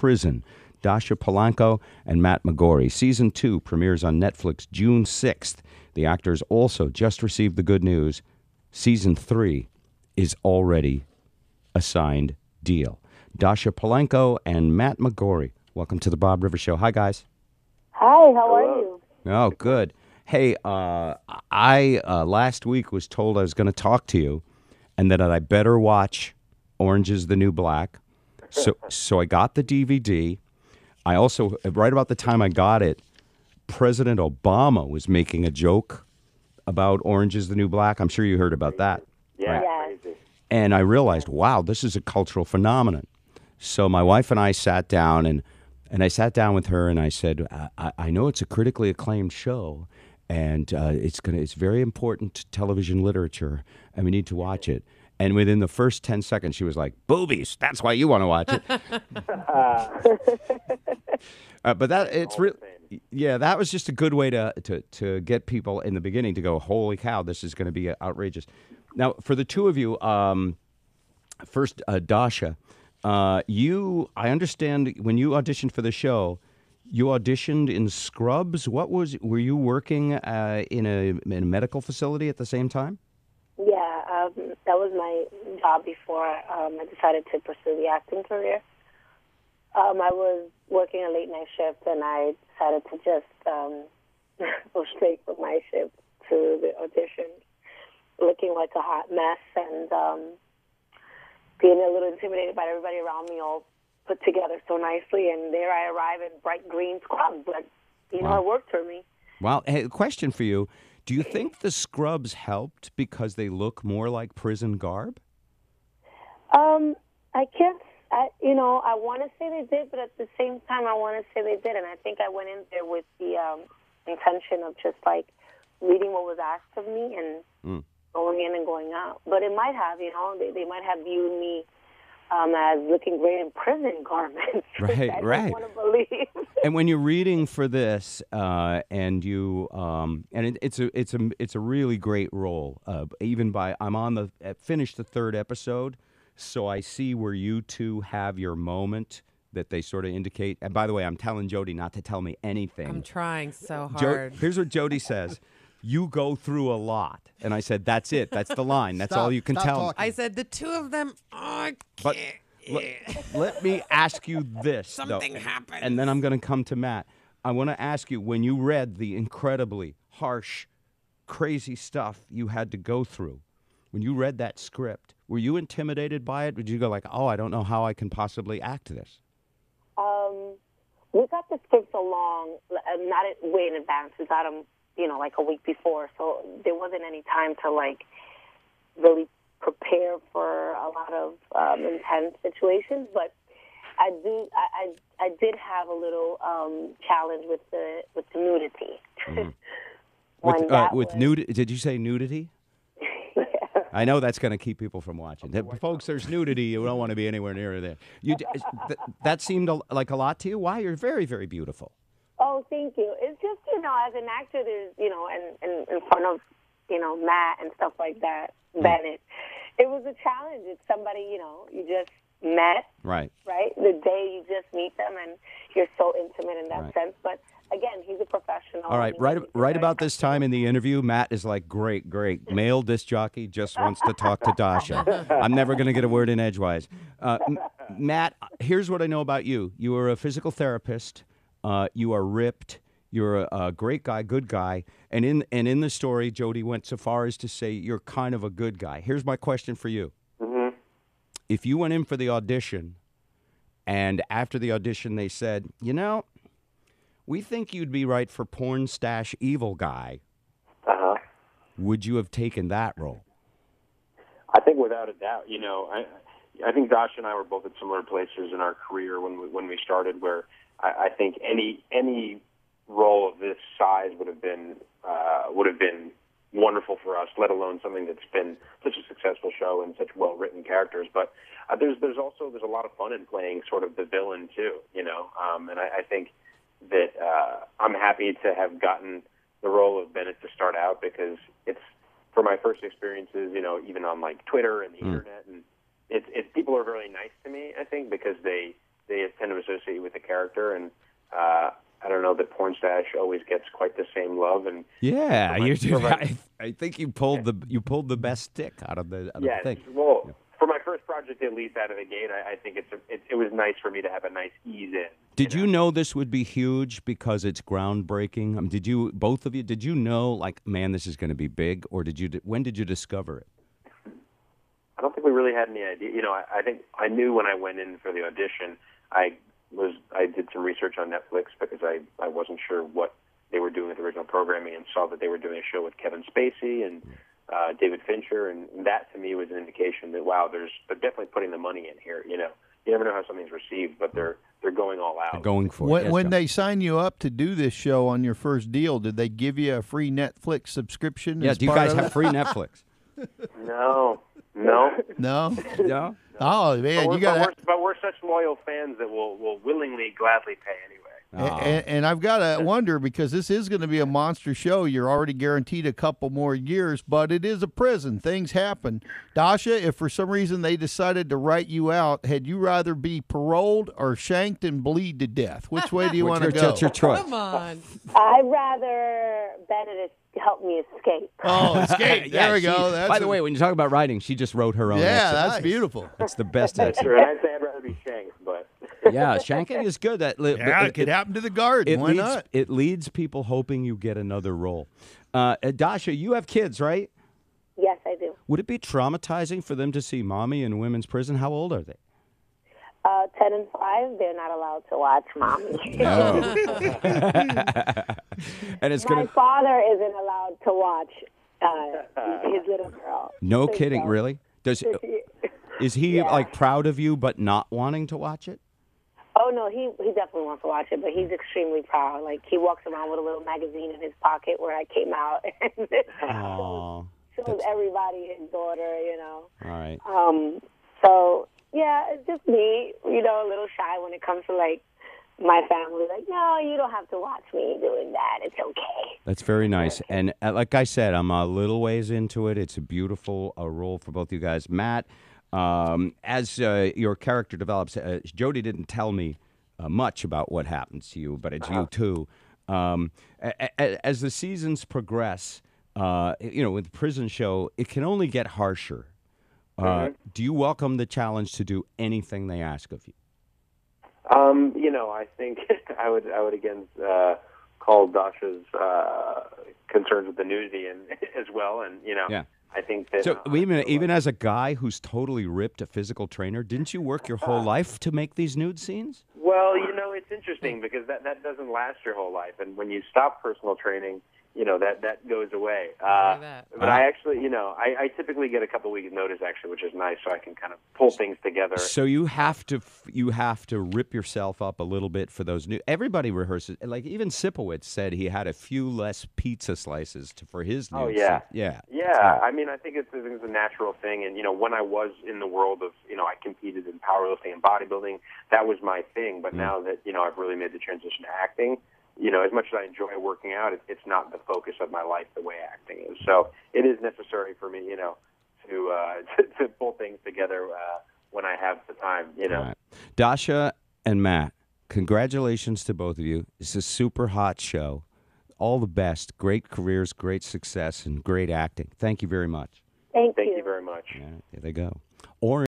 prison. Dascha Polanco and Matt McGorry. Season 2 premieres on Netflix June 6th. The actors also just received the good news. Season 3 is already a signed deal. Dascha Polanco and Matt McGorry. Welcome to the Bob Rivers Show. Hi, guys. Hi, how are you? Oh, good. Hey, I last week was told I was going to talk to you and that I better watch Orange is the New Black. So I got the DVD. I also, right about the time I got it, President Obama was making a joke about Orange is the New Black. I'm sure you heard about that. Yeah, Yes. crazy. And I realized, wow, this is a cultural phenomenon. So my wife and I sat down, and I sat down with her, and I said, I know it's a critically acclaimed show, and it's very important television literature, and we need to watch it. And within the first 10 seconds, she was like, boobies, that's why you want to watch it. But it's really, yeah, that was just a good way to get people in the beginning to go, holy cow, this is going to be outrageous. Now, for the two of you, first, Dascha, I understand when you auditioned for the show, you auditioned in scrubs. Were you working in a medical facility at the same time? Yeah, that was my job before I decided to pursue the acting career. I was working a late night shift, and I decided to just go straight from my shift to the audition, looking like a hot mess and being a little intimidated by everybody around me, all put together so nicely. And there I arrive in bright green scrubs, but Wow. it worked for me. Well, hey, question for you. Do you think the scrubs helped because they look more like prison garb? I can't. I want to say they did, but at the same time, I want to say they didn't. I think I went in there with the intention of just like reading what was asked of me and going in and going out. But it might have, they might have viewed me as looking great in prison garments. Right, I right. don't want to believe. And when you're reading for this, and you, and it's a really great role. Finished the third episode, so I see where you two have your moment that they sort of indicate. And by the way, I'm telling Jody not to tell me anything. I'm trying so hard. Here's what Jody says. You go through a lot. And I said, that's it. That's the line. That's all you can tell me. I said the two of them. Oh, I But can't. let me ask you this. Something happened. And then I'm going to come to Matt. I want to ask you, when you read the incredibly harsh, crazy stuff you had to go through, when you read that script, were you intimidated by it? Did you go like, oh, I don't know how I can possibly act this? We got the scripts along, not way in advance. We got them, like a week before. So there wasn't any time to, like, really prepare for a lot of intense situations. But I did have a little challenge with the nudity. Did you say nudity? Yeah. I know that's going to keep people from watching. Folks, there's nudity. You don't want to be anywhere near there. That seemed like a lot to you? Why? You're very, very beautiful. Oh, thank you. It's just, as an actor, there's, and in front of, Matt and stuff like that, Bennett, it was a challenge. It's somebody, you just met. Right. Right? The day you just meet them, and you're so intimate in that Right. sense. But again, he's a professional. All right, right about this time in the interview, Matt is like, great. Male disc jockey just wants to talk to Dascha. I'm never going to get a word in edgewise. Matt, here's what I know about you. You are a physical therapist. You are ripped. You're a great guy, good guy. And in the story, Jody went so far as to say you're kind of a good guy. Here's my question for you. Mm-hmm. If you went in for the audition, and after the audition they said, we think you'd be right for porn stash evil guy, would you have taken that role? I think without a doubt. I think Dascha and I were both at similar places in our career when we started, where I think any role of this size would have been wonderful for us. Let alone something that's been such a successful show and such well written characters. But there's a lot of fun in playing sort of the villain too. And I think that I'm happy to have gotten the role of Bennett to start out, because it's for my first experiences, even on like Twitter and the internet, and it's people are very nice to me, I think, because they they tend to associate you with the character, and I don't know that Porn Stash always gets quite the same love. And yeah, I think you pulled the best stick out of the thing. Well, for my first project, at least out of the gate, I think it was nice for me to have a nice ease in. Did you know this would be huge because it's groundbreaking? Did you, both of you, did you know, like, man, this is going to be big, or when did you discover it? I don't think we really had any idea. I think I knew when I went in for the audition. I did some research on Netflix because I wasn't sure what they were doing with original programming, and saw that they were doing a show with Kevin Spacey and David Fincher, and that to me was an indication that wow, they're definitely putting the money in here. You never know how something's received, but they're going all out. They're going for it. When they sign you up to do this show on your first deal, did they give you a free Netflix subscription? Yeah, do you guys have free Netflix? No. No. Oh man, but we're such loyal fans that we'll willingly, gladly pay anyway. And I've got to wonder, because this is going to be a monster show. You're already guaranteed a couple more years, but it is a prison. Things happen. Dascha, if for some reason they decided to write you out, had you rather be paroled or shanked and bleed to death? Which way do you want to go? That's your choice. Come on. I'd rather Benedict help me escape. Oh, escape. There we go. By the way, when you talk about writing, she just wrote her own. Yeah, that's beautiful. That's the best That's exit. true. And I'd say I'd rather be shanked, but Yeah, shanking is good. It could happen to the guard. Why not? It leads people hoping you get another role. Dascha, you have kids, right? Yes, I do. Would it be traumatizing for them to see mommy in women's prison? How old are they? 10 and 5, they're not allowed to watch Mommy. No. And it's My father isn't allowed to watch his little girl. No kidding, really? Is he like proud of you but not wanting to watch it? Oh no, he definitely wants to watch it, but he's extremely proud. Like, he walks around with a little magazine in his pocket where I came out and shows everybody his daughter, All right. So yeah, it's just me, a little shy when it comes to like my family. Like, no, you don't have to watch me doing that. It's okay. That's very nice. And like I said, I'm a little ways into it. It's a beautiful role for both you guys. Matt, as your character develops, Jody didn't tell me much about what happens to you, but it's you too. As the seasons progress, with the prison show, it can only get harsher. Do you welcome the challenge to do anything they ask of you? I think I would again call Dasha's concerns with the nudity and as well, and I think that. So even as a guy who's totally ripped, a physical trainer, didn't you work your whole life to make these nude scenes? Well, it's interesting because that doesn't last your whole life, and when you stop personal training, that goes away. But I actually, I typically get a couple weeks notice actually, which is nice, so I can kind of pull things together. So you have to rip yourself up a little bit for those new. Everybody rehearses. Like even Sipowicz said he had a few less pizza slices for his new. Oh yeah, yeah. I mean, I think it's a natural thing, and when I was in the world of, I competed in powerlifting and bodybuilding. That was my thing. But now that I've really made the transition to acting. As much as I enjoy working out, it's not the focus of my life the way acting is. So it is necessary for me, to pull things together when I have the time, Right. Dascha and Matt, congratulations to both of you. It's a super hot show. All the best. Great careers, great success, and great acting. Thank you very much. Thank you very much. Yeah, there they go. Orange.